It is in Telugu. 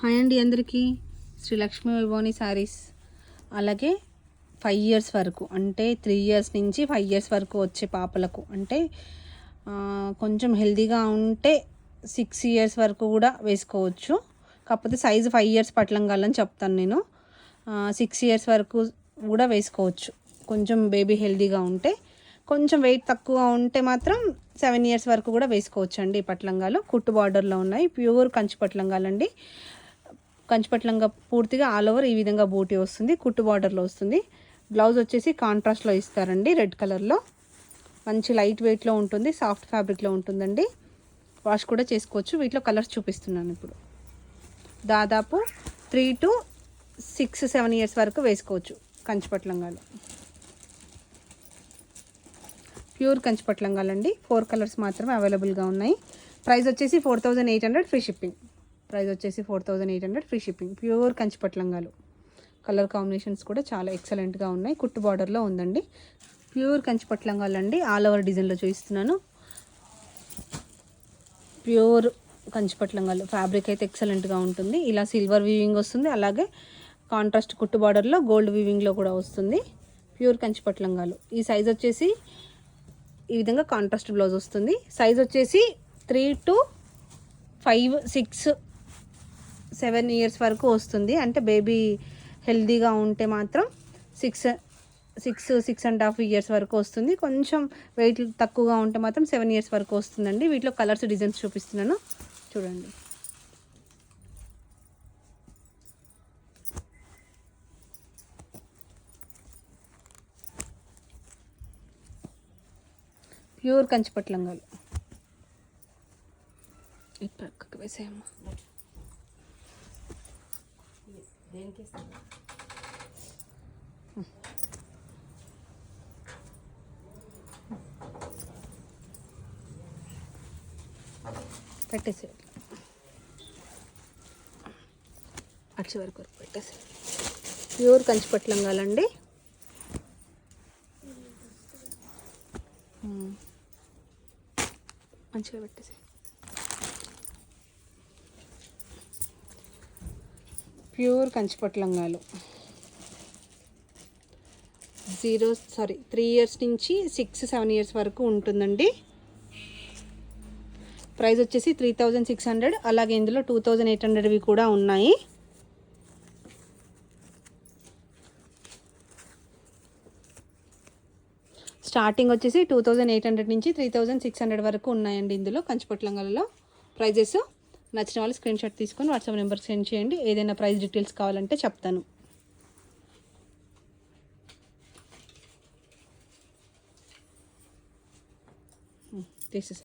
హాయ్ అండి అందరికీ. శ్రీ లక్ష్మీ వైభవని శారీస్. అలాగే 5 years వరకు, అంటే 3 years నుంచి 5 years వరకు వచ్చే పాపలకు, అంటే కొంచెం హెల్తీగా ఉంటే 6 years వరకు కూడా వేసుకోవచ్చు. కాకపోతే సైజు 5 years పట్లంగాలని చెప్తాను నేను. 6 years వరకు కూడా వేసుకోవచ్చు. కొంచెం బేబీ హెల్తీగా ఉంటే. కొంచెం వెయిట్ తక్కువ ఉంటే మాత్రం 7 years వరకు కూడా వేసుకోవచ్చు అండి. ఈ పట్లంగాలు కుట్టు బార్డర్లో ఉన్నాయి. ప్యూర్ కంచి పట్లంగాలండి. కంచి పట్లంగా పూర్తిగా ఆల్ ఓవర్ ఈ విధంగా బూటీ వస్తుంది. కుట్టు బార్డర్లో వస్తుంది. బ్లౌజ్ వచ్చేసి కాంట్రాస్ట్లో ఇస్తారండి, రెడ్ కలర్లో. మంచి లైట్ వెయిట్లో ఉంటుంది, సాఫ్ట్ ఫ్యాబ్రిక్లో ఉంటుందండి. వాష్ కూడా చేసుకోవచ్చు. వీటిలో కలర్స్ చూపిస్తున్నాను ఇప్పుడు. దాదాపు 3 to 6, 7 years వరకు వేసుకోవచ్చు కంచి పట్లంగాలు. ప్యూర్ కంచి పట్లంగాలండి. 4 కలర్స్ మాత్రమే అవైలబుల్గా ఉన్నాయి. ప్రైస్ వచ్చేసి 4800 ఫ్రీ షిప్పింగ్. ప్రైస్ వచ్చేసి 4800 ఫ్రీ షిప్పింగ్. ప్యూర్ కంచి పట్లంగాలు. కలర్ కాంబినేషన్స్ కూడా చాలా ఎక్సలెంట్గా ఉన్నాయి. కుట్టు బార్డర్లో ఉందండి. ప్యూర్ కంచి పట్లంగాలు అండి. ఆల్ ఓవర్ డిజైన్లో చూపిస్తున్నాను. ప్యూర్ కంచి పట్లంగాలు. ఫ్యాబ్రిక్ అయితే ఎక్సలెంట్గా ఉంటుంది. ఇలా సిల్వర్ వీవింగ్ వస్తుంది, అలాగే కాంట్రాస్ట్ కుట్టు బార్డర్లో గోల్డ్ వీవింగ్లో కూడా వస్తుంది. ప్యూర్ కంచి పట్లంగాలు. ఈ సైజ్ వచ్చేసి ఈ విధంగా కాంట్రాస్ట్ బ్లౌజ్ వస్తుంది. సైజ్ వచ్చేసి 3 to 5, 6, 7 years వరకు వస్తుంది. అంటే బేబీ హెల్తీగా ఉంటే మాత్రం 6.5 years వరకు వస్తుంది. కొంచెం వెయిట్ తక్కువగా ఉంటే మాత్రం 7 years వరకు వస్తుందండి. వీటిలో కలర్స్, డిజైన్స్ చూపిస్తున్నాను చూడండి. ప్యూర్ కంచి పట్లంగాలు. పక్కకు వేసేయమ్మా. పెట్టేసి అచ్చి వరకు పెట్టేసి. ప్యూర్ కంచి పట్లంగాలండి. మంచిగా పెట్టేసి. ప్యూర్ కంచి పట్లంగాలు. 3 years నుంచి 6, 7 years వరకు ఉంటుందండి. ప్రైస్ వచ్చేసి 3600. అలాగే ఇందులో 2800వి కూడా ఉన్నాయి. స్టార్టింగ్ వచ్చేసి 2800 నుంచి 3600 వరకు ఉన్నాయండి ఇందులో కంచి పట్లంగాలలో ప్రైజెస్. నచ్చిన వాళ్ళు స్క్రీన్ షాట్ తీసుకొని వాట్సాప్ నెంబర్కి సెండ్ చేయండి. ఏదైనా ప్రైస్ డీటెయిల్స్ కావాలంటే చెప్తాను. తీసేసి